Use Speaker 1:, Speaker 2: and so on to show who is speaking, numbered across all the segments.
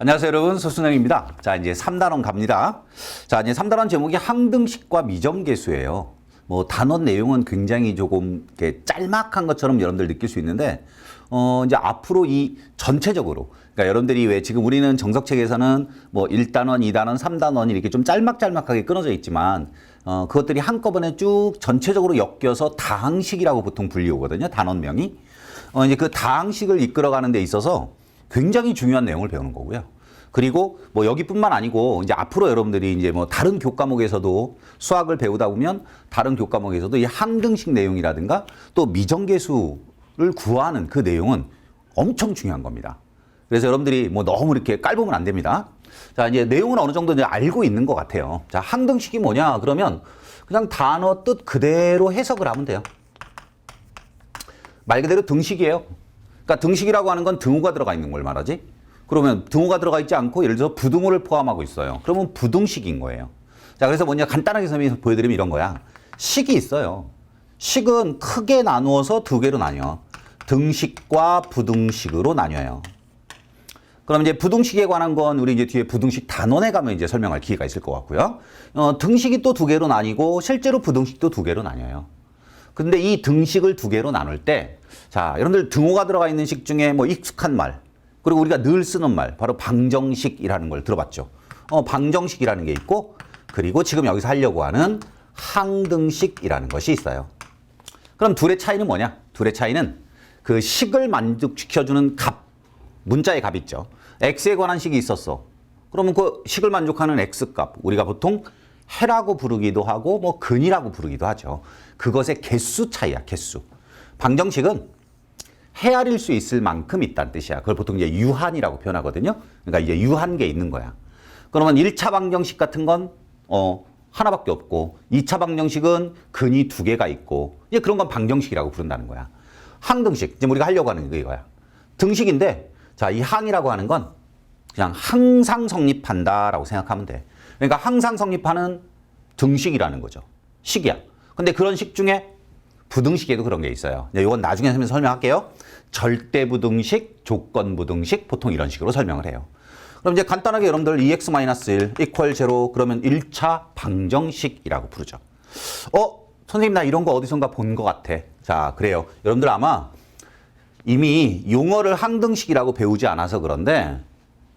Speaker 1: 안녕하세요 여러분, 소순영입니다. 자, 이제 3단원 갑니다. 자, 이제 3단원 제목이 항등식과 미정계수예요. 뭐 단원 내용은 굉장히 조금 이렇게 짤막한 것처럼 여러분들 느낄 수 있는데 이제 앞으로 이 전체적으로, 그러니까 여러분들이 왜 지금 우리는 정석책에서는 뭐 1단원, 2단원, 3단원이 이렇게 좀 짤막짤막하게 끊어져 있지만 그것들이 한꺼번에 쭉 전체적으로 엮여서 다항식이라고 보통 불리우거든요. 단원명이. 이제 그 다항식을 이끌어가는 데 있어서 굉장히 중요한 내용을 배우는 거고요. 그리고 뭐 여기뿐만 아니고 이제 앞으로 여러분들이 이제 뭐 다른 교과목에서도 수학을 배우다 보면 다른 교과목에서도 이 항등식 내용이라든가 또 미정계수를 구하는 그 내용은 엄청 중요한 겁니다. 그래서 여러분들이 뭐 너무 이렇게 깔보면 안 됩니다. 자, 이제 내용은 어느 정도 이제 알고 있는 것 같아요. 자, 항등식이 뭐냐? 그러면 그냥 단어 뜻 그대로 해석을 하면 돼요. 말 그대로 등식이에요. 그러니까 등식이라고 하는 건 등호가 들어가 있는 걸 말하지. 그러면 등호가 들어가 있지 않고 예를 들어서 부등호를 포함하고 있어요. 그러면 부등식인 거예요. 자, 그래서 뭐냐 간단하게 보여드리면 이런 거야. 식이 있어요. 식은 크게 나누어서 두 개로 나뉘어. 등식과 부등식으로 나뉘어요. 그럼 이제 부등식에 관한 건 우리 이제 뒤에 부등식 단원에 가면 이제 설명할 기회가 있을 것 같고요. 등식이 또 두 개로 나뉘고 실제로 부등식도 두 개로 나뉘어요. 근데 이 등식을 두 개로 나눌 때, 자, 여러분들 등호가 들어가 있는 식 중에 뭐 익숙한 말, 그리고 우리가 늘 쓰는 말, 바로 방정식이라는 걸 들어봤죠. 방정식이라는 게 있고, 그리고 지금 여기서 하려고 하는 항등식이라는 것이 있어요. 그럼 둘의 차이는 뭐냐? 둘의 차이는 그 식을 만족시켜주는 값, 문자의 값 있죠. x에 관한 식이 있었어. 그러면 그 식을 만족하는 x값, 우리가 보통 해라고 부르기도 하고 뭐 근이라고 부르기도 하죠. 그것의 개수 차이야, 개수. 방정식은 헤아릴 수 있을 만큼 있다는 뜻이야. 그걸 보통 이제 유한이라고 표현하거든요. 그러니까 이제 유한계 있는 거야. 그러면 1차 방정식 같은 건 하나밖에 없고 2차 방정식은 근이 두 개가 있고 이제 그런 건 방정식이라고 부른다는 거야. 항등식, 지금 우리가 하려고 하는 게 이거야. 등식인데 자, 이 항이라고 하는 건 그냥 항상 성립한다라고 생각하면 돼. 그러니까 항상 성립하는 등식이라는 거죠. 식이야. 근데 그런 식 중에 부등식에도 그런 게 있어요. 이건 나중에 설명할게요. 절대부등식, 조건부등식, 보통 이런 식으로 설명을 해요. 그럼 이제 간단하게 여러분들 2x-1 equal 0 그러면 1차 방정식이라고 부르죠. 선생님 나 이런 거 어디선가 본 것 같아. 자, 그래요. 여러분들 아마 이미 용어를 항등식이라고 배우지 않아서 그런데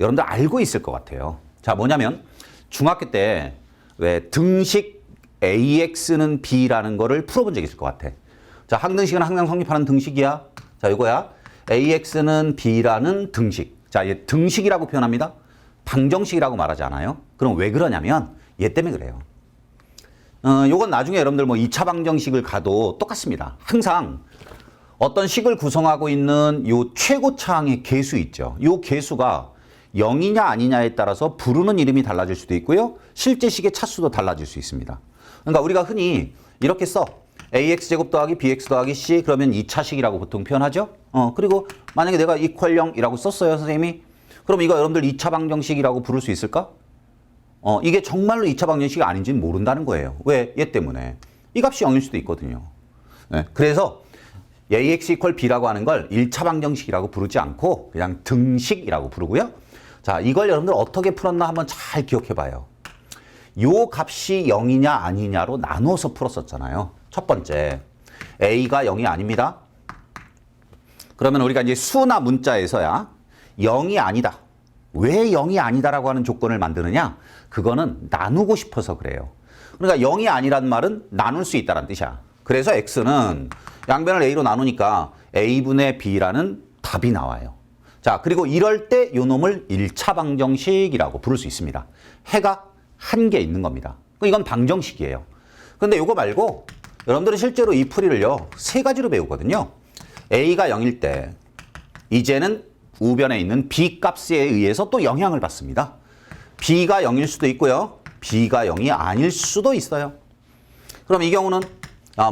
Speaker 1: 여러분들 알고 있을 것 같아요. 자, 뭐냐면 중학교 때 왜 등식 AX는 B라는 거를 풀어본 적이 있을 것 같아. 자, 항등식은 항상 성립하는 등식이야. 자, 이거야. AX는 B라는 등식. 자, 얘 등식이라고 표현합니다. 방정식이라고 말하지 않아요. 그럼 왜 그러냐면 얘 때문에 그래요. 요건 나중에 여러분들 뭐 2차 방정식을 가도 똑같습니다. 항상 어떤 식을 구성하고 있는 요 최고차항의 계수 있죠. 요 계수가 0이냐 아니냐에 따라서 부르는 이름이 달라질 수도 있고요. 실제 식의 차수도 달라질 수 있습니다. 그러니까 우리가 흔히 이렇게 써. AX제곱 더하기 BX 더하기 C 그러면 2차식이라고 보통 표현하죠. 그리고 만약에 내가 equal 0이라고 썼어요, 선생님이. 그럼 이거 여러분들 2차 방정식이라고 부를 수 있을까? 이게 정말로 2차 방정식이 아닌지는 모른다는 거예요. 왜? 얘 때문에. 이 값이 0일 수도 있거든요. 네. 그래서 AX equal B라고 하는 걸 1차 방정식이라고 부르지 않고 그냥 등식이라고 부르고요. 자, 이걸 여러분들 어떻게 풀었나 한번 잘 기억해 봐요. 요 값이 0이냐 아니냐로 나눠서 풀었었잖아요. 첫 번째, A가 0이 아닙니다. 그러면 우리가 이제 수나 문자에서야 0이 아니다. 왜 0이 아니다라고 하는 조건을 만드느냐? 그거는 나누고 싶어서 그래요. 그러니까 0이 아니란 말은 나눌 수 있다는 뜻이야. 그래서 X는 양변을 A로 나누니까 A분의 B라는 답이 나와요. 자, 그리고 이럴 때 요 놈을 1차 방정식이라고 부를 수 있습니다. 해가 한 개 있는 겁니다. 이건 방정식이에요. 근데 요거 말고 여러분들은 실제로 이 풀이를요, 세 가지로 배우거든요. A가 0일 때 이제는 우변에 있는 B 값에 의해서 또 영향을 받습니다. B가 0일 수도 있고요. B가 0이 아닐 수도 있어요. 그럼 이 경우는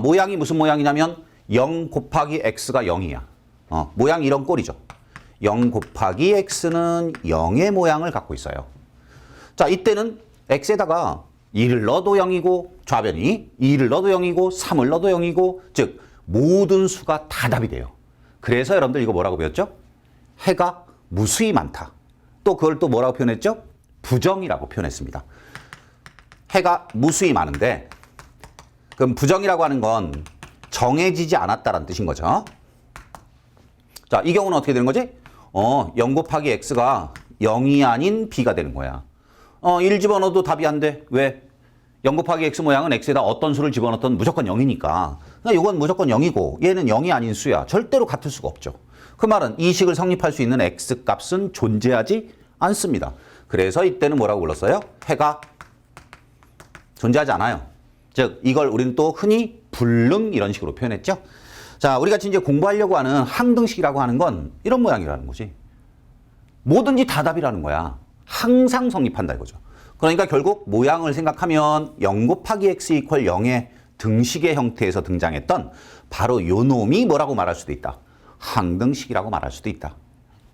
Speaker 1: 모양이 무슨 모양이냐면 0 곱하기 X가 0이야. 모양이 이런 꼴이죠. 0 곱하기 X는 0의 모양을 갖고 있어요. 자, 이때는 X에다가 2를 넣어도 0이고 좌변이 2를 넣어도 0이고 3을 넣어도 0이고 즉 모든 수가 다 답이 돼요. 그래서 여러분들 이거 뭐라고 배웠죠? 해가 무수히 많다. 또 그걸 또 뭐라고 표현했죠? 부정이라고 표현했습니다. 해가 무수히 많은데 그럼 부정이라고 하는 건 정해지지 않았다라는 뜻인 거죠. 자, 이 경우는 어떻게 되는 거지? 0 곱하기 x가 0이 아닌 b가 되는 거야. 1 집어넣어도 답이 안 돼. 왜? 0 곱하기 x 모양은 x에다 어떤 수를 집어넣든 무조건 0이니까. 그러니까 이건 무조건 0이고 얘는 0이 아닌 수야. 절대로 같을 수가 없죠. 그 말은 이 식을 성립할 수 있는 x 값은 존재하지 않습니다. 그래서 이때는 뭐라고 불렀어요? 해가 존재하지 않아요. 즉 이걸 우리는 또 흔히 불능 이런 식으로 표현했죠. 자, 우리가 이제 공부하려고 하는 항등식이라고 하는 건 이런 모양이라는 거지. 뭐든지 다 답이라는 거야. 항상 성립한다 이거죠. 그러니까 결국 모양을 생각하면 0 곱하기 x 이퀄 0의 등식의 형태에서 등장했던 바로 요 놈이 뭐라고 말할 수도 있다. 항등식이라고 말할 수도 있다.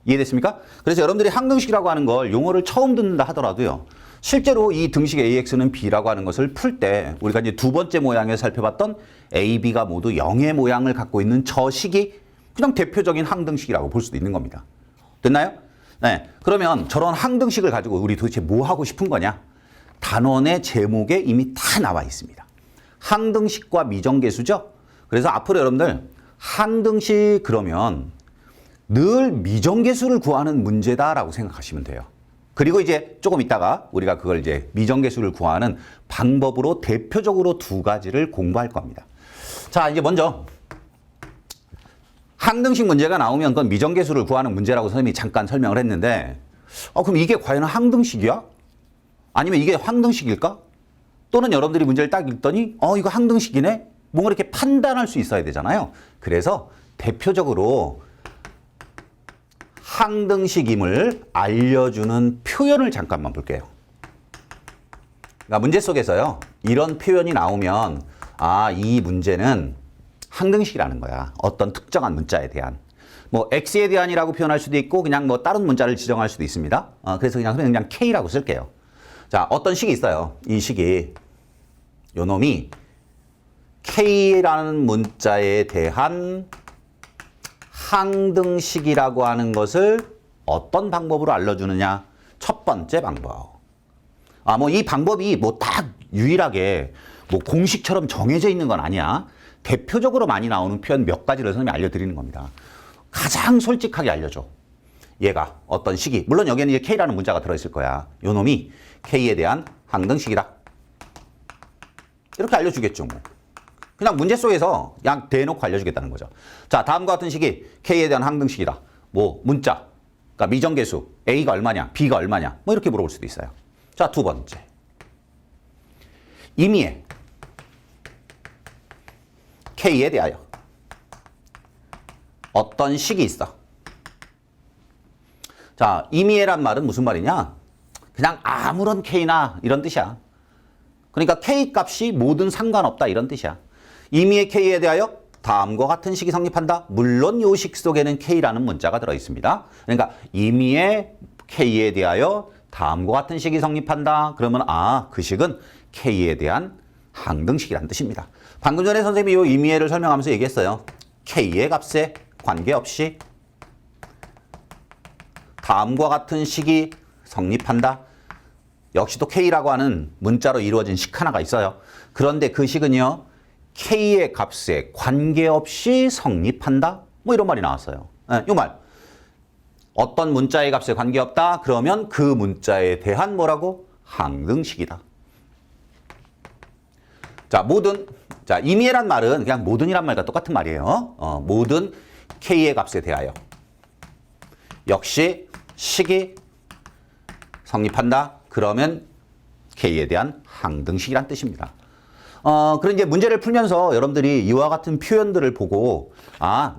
Speaker 1: 이해됐습니까? 그래서 여러분들이 항등식이라고 하는 걸 용어를 처음 듣는다 하더라도요. 실제로 이 등식 AX는 B라고 하는 것을 풀 때 우리가 이제 두 번째 모양에서 살펴봤던 A, B가 모두 0의 모양을 갖고 있는 저 식이 그냥 대표적인 항등식이라고 볼 수도 있는 겁니다. 됐나요? 네. 그러면 저런 항등식을 가지고 우리 도대체 뭐 하고 싶은 거냐? 단원의 제목에 이미 다 나와 있습니다. 항등식과 미정계수죠? 그래서 앞으로 여러분들 항등식 그러면 늘 미정계수를 구하는 문제다라고 생각하시면 돼요. 그리고 이제 조금 있다가 우리가 그걸 이제 미정계수를 구하는 방법으로 대표적으로 두 가지를 공부할 겁니다. 자, 이제 먼저 항등식 문제가 나오면 그건 미정계수를 구하는 문제라고 선생님이 잠깐 설명을 했는데 그럼 이게 과연 항등식이야? 아니면 이게 황등식일까? 또는 여러분들이 문제를 딱 읽더니 이거 항등식이네? 뭔가 이렇게 판단할 수 있어야 되잖아요. 그래서 대표적으로 항등식임을 알려주는 표현을 잠깐만 볼게요. 그러니까 문제 속에서요. 이런 표현이 나오면 이 문제는 항등식이라는 거야. 어떤 특정한 문자에 대한. 뭐 x에 대한이라고 표현할 수도 있고 그냥 뭐 다른 문자를 지정할 수도 있습니다. 그래서 그냥 k라고 쓸게요. 자, 어떤 식이 있어요. 이 식이 요 놈이 k라는 문자에 대한 항등식이라고 하는 것을 어떤 방법으로 알려주느냐? 첫 번째 방법. 뭐 이 방법이 뭐 딱 유일하게 뭐 공식처럼 정해져 있는 건 아니야. 대표적으로 많이 나오는 표현 몇 가지를 선생님이 알려드리는 겁니다. 가장 솔직하게 알려줘. 얘가 어떤 식이, 물론 여기에는 이제 K라는 문자가 들어있을 거야. 요 놈이 K에 대한 항등식이다. 이렇게 알려주겠죠, 뭐. 그냥 문제 속에서 그냥 대놓고 알려주겠다는 거죠. 자, 다음과 같은 식이 K에 대한 항등식이다. 뭐 문자, 그러니까 미정계수, A가 얼마냐, B가 얼마냐, 뭐 이렇게 물어볼 수도 있어요. 자, 두 번째. 임의의 K에 대하여 어떤 식이 있어. 자, 임의의란 말은 무슨 말이냐? 그냥 아무런 K나 이런 뜻이야. 그러니까 K 값이 뭐든 상관없다 이런 뜻이야. 임의의 K에 대하여 다음과 같은 식이 성립한다. 물론 이 식 속에는 K라는 문자가 들어있습니다. 그러니까 임의의 K에 대하여 다음과 같은 식이 성립한다. 그러면 그 식은 K에 대한 항등식이라는 뜻입니다. 방금 전에 선생님이 이 임의를 설명하면서 얘기했어요. K의 값에 관계없이 다음과 같은 식이 성립한다. 역시 또 K라고 하는 문자로 이루어진 식 하나가 있어요. 그런데 그 식은요. K의 값에 관계없이 성립한다. 뭐 이런 말이 나왔어요. 이 말. 어떤 문자의 값에 관계없다. 그러면 그 문자에 대한 뭐라고? 항등식이다. 자, 임의란 말은 그냥 모든이란 말과 똑같은 말이에요. 모든 K의 값에 대하여. 역시 식이 성립한다. 그러면 K에 대한 항등식이란 뜻입니다. 그런 이제 문제를 풀면서 여러분들이 이와 같은 표현들을 보고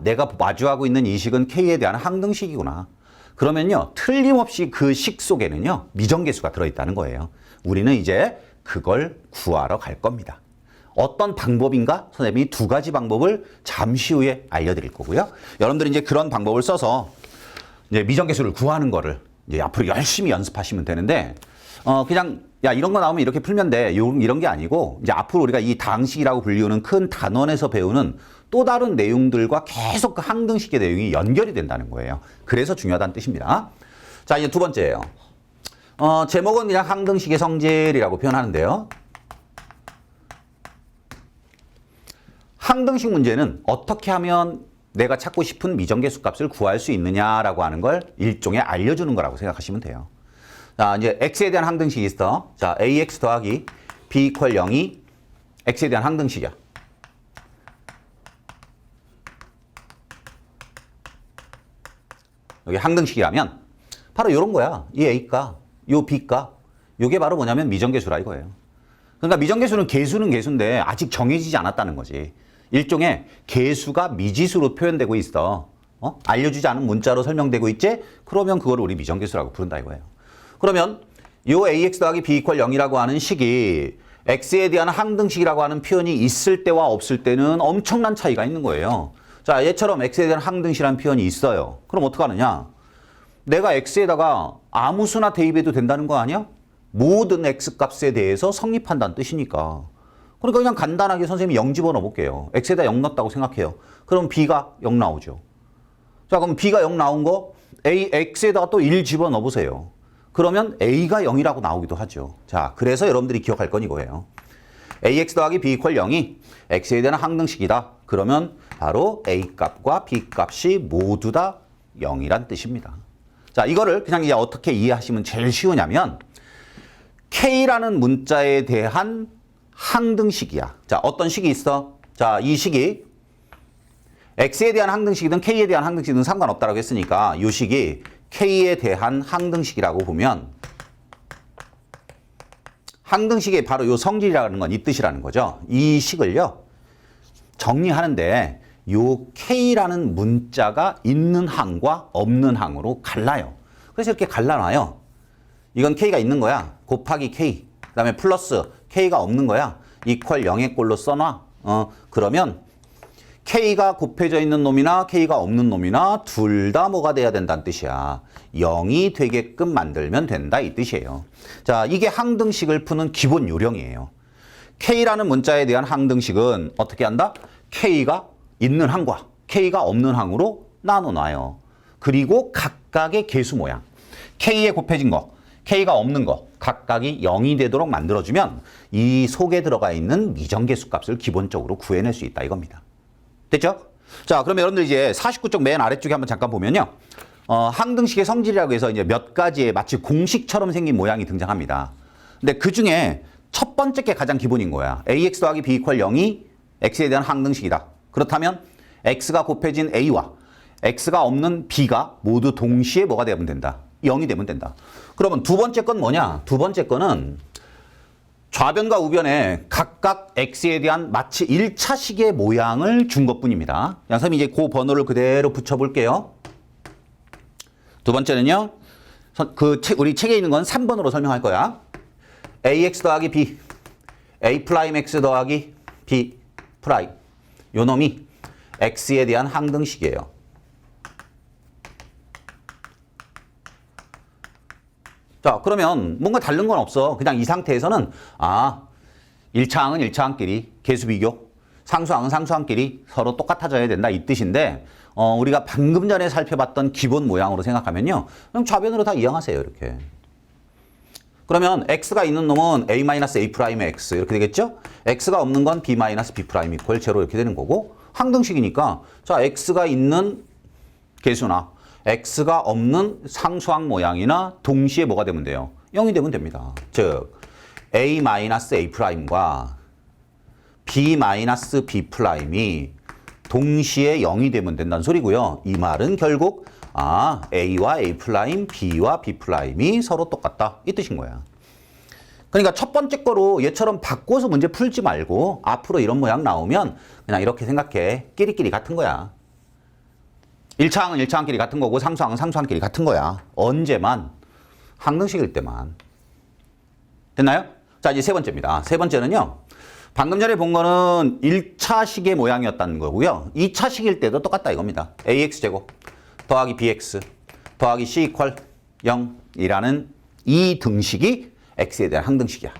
Speaker 1: 내가 마주하고 있는 이 식은 K에 대한 항등식이구나. 그러면요. 틀림없이 그 식 속에는요. 미정계수가 들어있다는 거예요. 우리는 이제 그걸 구하러 갈 겁니다. 어떤 방법인가? 선생님이 두 가지 방법을 잠시 후에 알려드릴 거고요. 여러분들이 이제 그런 방법을 써서 이제 미정계수를 구하는 거를 이제 앞으로 열심히 연습하시면 되는데 그냥 이런 거 나오면 이렇게 풀면 돼. 이런 게 아니고 이제 앞으로 우리가 이 당식이라고 불리우는 큰 단원에서 배우는 또 다른 내용들과 계속 그 항등식의 내용이 연결이 된다는 거예요. 그래서 중요하다는 뜻입니다. 자, 이제 두 번째예요. 제목은 그냥 항등식의 성질이라고 표현하는데요. 항등식 문제는 어떻게 하면 내가 찾고 싶은 미정계수 값을 구할 수 있느냐라고 하는 걸 일종의 알려주는 거라고 생각하시면 돼요. 자, 이제 x에 대한 항등식이 있어. 자, ax 더하기 b 이퀄 0이 x에 대한 항등식이야. 여기 항등식이라면 바로 이런 거야. 이 a값, 요 b값, 요게 바로 뭐냐면 미정계수라 이거예요. 그러니까 미정계수는 계수는 계수인데 아직 정해지지 않았다는 거지. 일종의 계수가 미지수로 표현되고 있어. 알려주지 않은 문자로 설명되고 있지? 그러면 그거를 우리 미정계수라고 부른다 이거예요. 그러면 요 ax 더하기 b 이퀄 0이라고 하는 식이 x에 대한 항등식이라고 하는 표현이 있을 때와 없을 때는 엄청난 차이가 있는 거예요. 자, 얘처럼 x에 대한 항등식이라는 표현이 있어요. 그럼 어떡하느냐? 내가 x에다가 아무 수나 대입해도 된다는 거 아니야? 모든 x값에 대해서 성립한다는 뜻이니까. 그러니까 그냥 간단하게 선생님이 0 집어넣어 볼게요. x에다 0 넣었다고 생각해요. 그럼 b가 0 나오죠. 자, 그럼 b가 0 나온 거 x에다가 또 1 집어넣어 보세요. 그러면 a가 0이라고 나오기도 하죠. 자, 그래서 여러분들이 기억할 건 이거예요. ax 더하기 b 이퀄 0이 x에 대한 항등식이다. 그러면 바로 a 값과 b 값이 모두 다 0이란 뜻입니다. 자, 이거를 그냥 이제 어떻게 이해하시면 제일 쉬우냐면 k라는 문자에 대한 항등식이야. 자, 어떤 식이 있어? 자, 이 식이 x에 대한 항등식이든 k에 대한 항등식이든 상관없다라고 했으니까 이 식이 k에 대한 항등식이라고 보면 항등식의 바로 이 성질이라는 건 이 뜻이라는 거죠. 이 식을요, 정리하는데 요 k라는 문자가 있는 항과 없는 항으로 갈라요. 그래서 이렇게 갈라놔요. 이건 k가 있는 거야. 곱하기 k. 그 다음에 플러스 k가 없는 거야. 이퀄 0의 꼴로 써놔. 그러면 k가 곱해져 있는 놈이나 k가 없는 놈이나 둘 다 뭐가 돼야 된다는 뜻이야. 0이 되게끔 만들면 된다 이 뜻이에요. 자, 이게 항등식을 푸는 기본 요령이에요. k라는 문자에 대한 항등식은 어떻게 한다? k가 있는 항과 k가 없는 항으로 나눠놔요. 그리고 각각의 계수 모양. k에 곱해진 거, k가 없는 거 각각이 0이 되도록 만들어주면 이 속에 들어가 있는 미정계수 값을 기본적으로 구해낼 수 있다 이겁니다. 됐죠? 자, 그러면 여러분들 이제 49쪽 맨 아래쪽에 한번 잠깐 보면요. 항등식의 성질이라고 해서 이제 몇 가지의 마치 공식처럼 생긴 모양이 등장합니다. 근데 그 중에 첫 번째 게 가장 기본인 거야. ax 더하기 b 이퀄 0이 x에 대한 항등식이다. 그렇다면 x가 곱해진 a와 x가 없는 b가 모두 동시에 뭐가 되면 된다? 0이 되면 된다. 그러면 두 번째 건 뭐냐? 두 번째 거는 좌변과 우변에 각각 x에 대한 마치 1차식의 모양을 준 것뿐입니다. 선생님이 이제 그 번호를 그대로 붙여볼게요. 두 번째는요. 우리 책에 있는 건 3번으로 설명할 거야. ax 더하기 b, a 프라임 x 더하기 b 프라임. 요 놈이 x에 대한 항등식이에요. 자, 그러면 뭔가 다른 건 없어. 그냥 이 상태에서는 1차항은 1차항끼리 계수 비교, 상수항은 상수항끼리 서로 똑같아져야 된다 이 뜻인데 우리가 방금 전에 살펴봤던 기본 모양으로 생각하면요. 그럼 좌변으로 다 이항하세요. 이렇게. 그러면 x가 있는 놈은 a-a'(x) 이렇게 되겠죠? x가 없는 건 b-b' 이퀄 제로 이렇게 되는 거고 항등식이니까 자, x가 있는 계수나 x가 없는 상수항 모양이나 동시에 뭐가 되면 돼요? 0이 되면 됩니다. 즉 a-a'(과 b-b''이 동시에 0이 되면 된다는 소리고요. 이 말은 결국 a와 a', b와 b'이 서로 똑같다 이 뜻인 거야. 그러니까 첫 번째 거로 얘처럼 바꿔서 문제 풀지 말고 앞으로 이런 모양 나오면 그냥 이렇게 생각해. 끼리끼리 같은 거야. 1차항은 1차항끼리 같은 거고 상수항은 상수항끼리 같은 거야. 언제만? 항등식일 때만. 됐나요? 자, 이제 세 번째입니다. 세 번째는요. 방금 전에 본 거는 1차식의 모양이었다는 거고요. 2차식일 때도 똑같다 이겁니다. ax제곱 더하기 bx 더하기 c 이퀄 0이라는 이 등식이 x에 대한 항등식이야.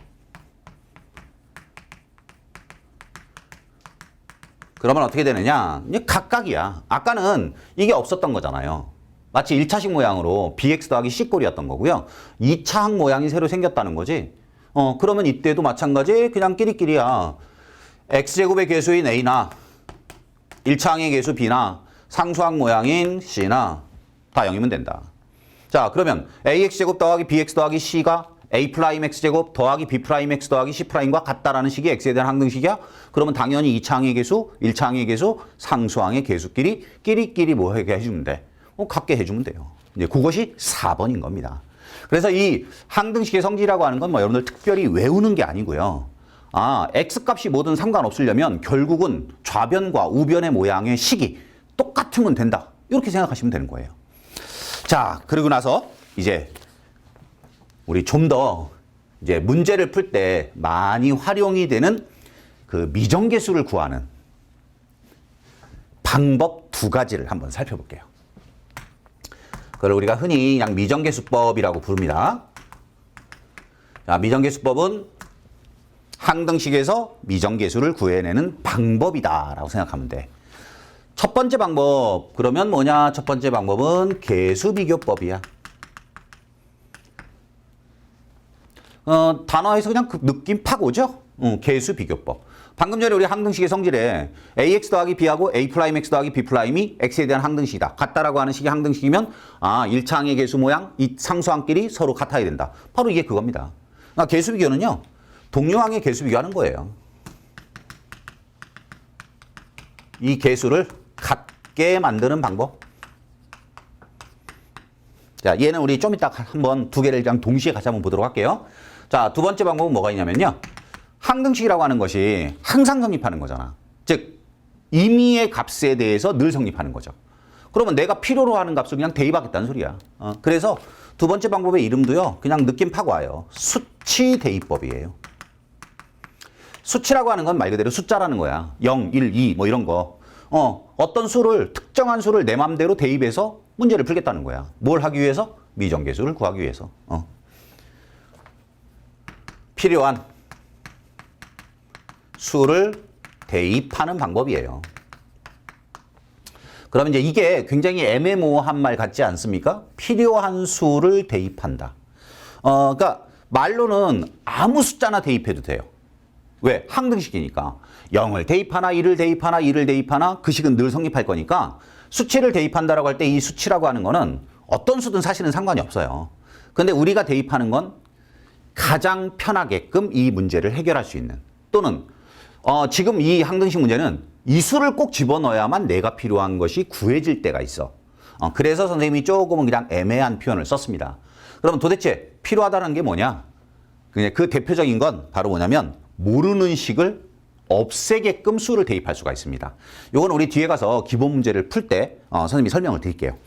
Speaker 1: 그러면 어떻게 되느냐? 이제 각각이야. 아까는 이게 없었던 거잖아요. 마치 1차식 모양으로 bx 더하기 c꼴이었던 거고요. 2차항 모양이 새로 생겼다는 거지. 그러면 이때도 마찬가지 그냥 끼리끼리야. x제곱의 개수인 a나 1차항의 개수 b나 상수항 모양인 c나 다 0이면 된다. 자, 그러면 ax제곱 더하기 bx 더하기 c가 a'x제곱 더하기 b'x 더하기 c'과 같다라는 식이 x에 대한 항등식이야? 그러면 당연히 2차항의 개수, 1차항의 개수, 상수항의 개수끼리 끼리끼리 뭐 하게 해주면 돼? 같게 해주면 돼요. 이제 그것이 4번인 겁니다. 그래서 이 항등식의 성질이라고 하는 건 뭐 여러분들 특별히 외우는 게 아니고요. x값이 뭐든 상관없으려면 결국은 좌변과 우변의 모양의 식이 똑같으면 된다. 이렇게 생각하시면 되는 거예요. 자, 그리고 나서 이제 우리 좀 더 이제 문제를 풀 때 많이 활용이 되는 그 미정계수를 구하는 방법 두 가지를 한번 살펴볼게요. 그걸 우리가 흔히 그냥 미정계수법이라고 부릅니다. 자, 미정계수법은 항등식에서 미정계수를 구해내는 방법이다라고 생각하면 돼. 첫 번째 방법, 그러면 뭐냐? 첫 번째 방법은 계수비교법이야. 단어에서 그냥 그 느낌 팍 오죠? 계수비교법. 방금 전에 우리 항등식의 성질에 ax 더하기 b하고 a'x 더하기 b'이 x에 대한 항등식이다. 같다라고 하는 식이 항등식이면 1차항의 개수 모양, 이 상수항끼리 서로 같아야 된다. 바로 이게 그겁니다. 계수비교는요. 동류항의 계수비교하는 거예요. 이 계수를 같게 만드는 방법. 자, 얘는 우리 좀 이따 한번 두 개를 그냥 동시에 같이 한번 보도록 할게요. 자, 두 번째 방법은 뭐가 있냐면요. 항등식이라고 하는 것이 항상 성립하는 거잖아. 즉, 임의의 값에 대해서 늘 성립하는 거죠. 그러면 내가 필요로 하는 값을 그냥 대입하겠다는 소리야. 그래서 두 번째 방법의 이름도요. 그냥 느낌 팍 와요. 수치 대입법이에요. 수치라고 하는 건 말 그대로 숫자라는 거야. 0, 1, 2 뭐 이런 거. 어떤 수를, 특정한 수를 내 맘대로 대입해서 문제를 풀겠다는 거야. 뭘 하기 위해서? 미정계수를 구하기 위해서. 필요한 수를 대입하는 방법이에요. 그러면 이제 이게 굉장히 애매모호한 말 같지 않습니까? 필요한 수를 대입한다. 그러니까 말로는 아무 숫자나 대입해도 돼요. 왜? 항등식이니까. 0을 대입하나 1을 대입하나 2를 대입하나 그 식은 늘 성립할 거니까 수치를 대입한다라고 할 때 이 수치라고 하는 거는 어떤 수든 사실은 상관이 없어요. 근데 우리가 대입하는 건 가장 편하게끔 이 문제를 해결할 수 있는 또는 지금 이 항등식 문제는 이 수를 꼭 집어넣어야만 내가 필요한 것이 구해질 때가 있어. 그래서 선생님이 조금은 그냥 애매한 표현을 썼습니다. 그러면 도대체 필요하다는 게 뭐냐? 그 대표적인 건 바로 뭐냐면 모르는 식을 없애게끔 수를 대입할 수가 있습니다. 이건 우리 뒤에 가서 기본 문제를 풀 때 선생님이 설명을 드릴게요.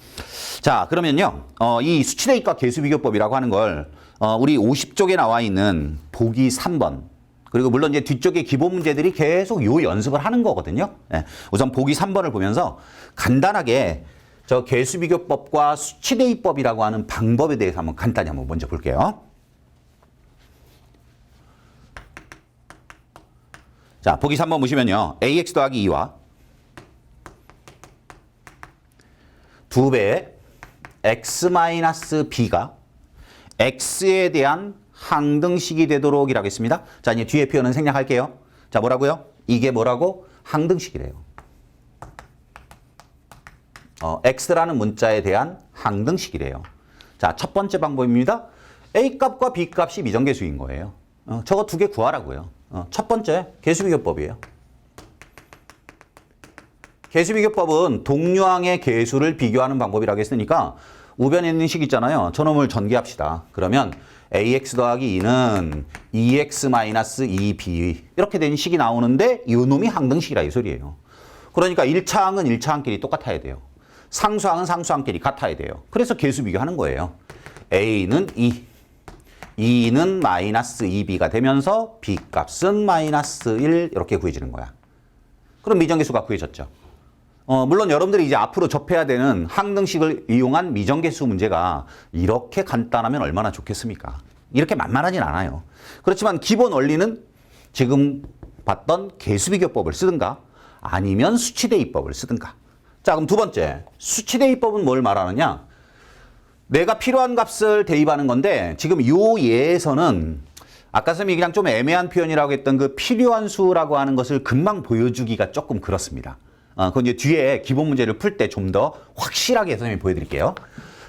Speaker 1: 자, 그러면요. 이 수치대입과 계수비교법이라고 하는 걸 우리 50쪽에 나와 있는 보기 3번 그리고 물론 이제 뒤쪽에 기본 문제들이 계속 요 연습을 하는 거거든요. 네. 우선 보기 3번을 보면서 간단하게 저 계수비교법과 수치대입법이라고 하는 방법에 대해서 한번 간단히 한번 먼저 볼게요. 자, 보기 3번 보시면요. ax 더하기 2와 2배의 x-b가 x에 대한 항등식이 되도록 이라고 했습니다. 자, 이제 뒤에 표현은 생략할게요. 자, 뭐라고요? 이게 뭐라고? 항등식이래요. x라는 문자에 대한 항등식이래요. 자, 첫 번째 방법입니다. a값과 b값이 미정계수인 거예요. 저거 두 개 구하라고요. 첫 번째, 계수비교법이에요. 계수비교법은 동류항의 계수를 비교하는 방법이라고 했으니까 우변에 있는 식 있잖아요. 저놈을 전개합시다. 그러면 ax 더하기 2는 2x-2b 이렇게 된 식이 나오는데 이 놈이 항등식이라 이 소리예요. 그러니까 1차항은 1차항끼리 똑같아야 돼요. 상수항은 상수항끼리 같아야 돼요. 그래서 계수 비교하는 거예요. a는 2, 2는 -2b가 되면서 b값은 -1 이렇게 구해지는 거야. 그럼 미정계수가 구해졌죠. 물론 여러분들이 이제 앞으로 접해야 되는 항등식을 이용한 미정계수 문제가 이렇게 간단하면 얼마나 좋겠습니까? 이렇게 만만하진 않아요. 그렇지만 기본 원리는 지금 봤던 계수비교법을 쓰든가 아니면 수치대입법을 쓰든가. 자, 그럼 두 번째, 수치대입법은 뭘 말하느냐? 내가 필요한 값을 대입하는 건데 지금 요 예에서는 아까 쌤이 그냥 좀 애매한 표현이라고 했던 그 필요한 수라고 하는 것을 금방 보여주기가 조금 그렇습니다. 그건 이제 뒤에 기본 문제를 풀 때 좀 더 확실하게 선생님이 보여드릴게요.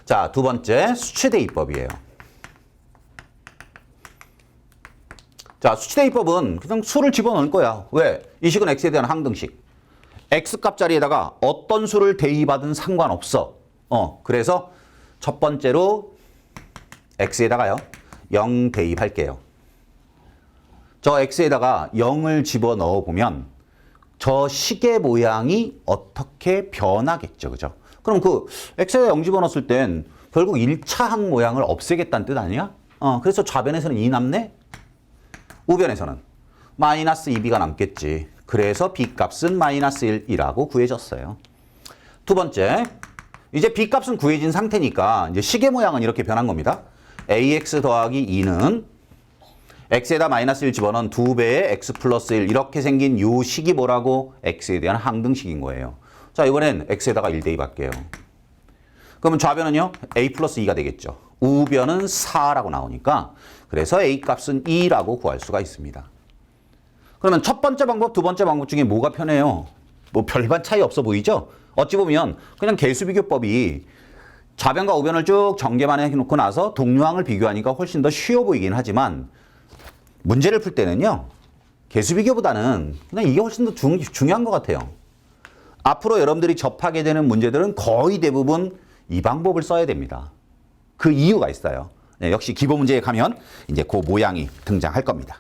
Speaker 1: 자, 두 번째 수치대입법이에요. 자, 수치대입법은 그냥 수를 집어넣을 거야. 왜? 이 식은 x에 대한 항등식. x값 자리에다가 어떤 수를 대입하든 상관없어. 그래서 첫 번째로 x에다가요 0 대입할게요. 저 x에다가 0을 집어넣어 보면 저 식의 모양이 어떻게 변하겠죠. 그죠? 그럼 그 x에다 0 집어넣었을 땐 결국 1차 항 모양을 없애겠다는 뜻 아니야? 그래서 좌변에서는 2 남네? 우변에서는 마이너스 2b가 남겠지. 그래서 b값은 마이너스 1이라고 구해졌어요. 두 번째, 이제 b값은 구해진 상태니까 이제 식의 모양은 이렇게 변한 겁니다. ax 더하기 2는 x에다 마이너스 1 집어넣은 2배의 x 플러스 1 이렇게 생긴 요 식이 뭐라고? x에 대한 항등식인 거예요. 자, 이번엔 x에다가 1 대입할게요. 그러면 좌변은요? a 플러스 2가 되겠죠. 우변은 4라고 나오니까 그래서 a 값은 2라고 구할 수가 있습니다. 그러면 첫 번째 방법, 두 번째 방법 중에 뭐가 편해요? 뭐 별반 차이 없어 보이죠? 어찌 보면 그냥 개수비교법이 좌변과 우변을 쭉 전개만 해놓고 나서 동류항을 비교하니까 훨씬 더 쉬워 보이긴 하지만 문제를 풀 때는요. 개수비교보다는 그냥 이게 훨씬 더 중요한 것 같아요. 앞으로 여러분들이 접하게 되는 문제들은 거의 대부분 이 방법을 써야 됩니다. 그 이유가 있어요. 네, 역시 기본 문제에 가면 이제 그 모양이 등장할 겁니다.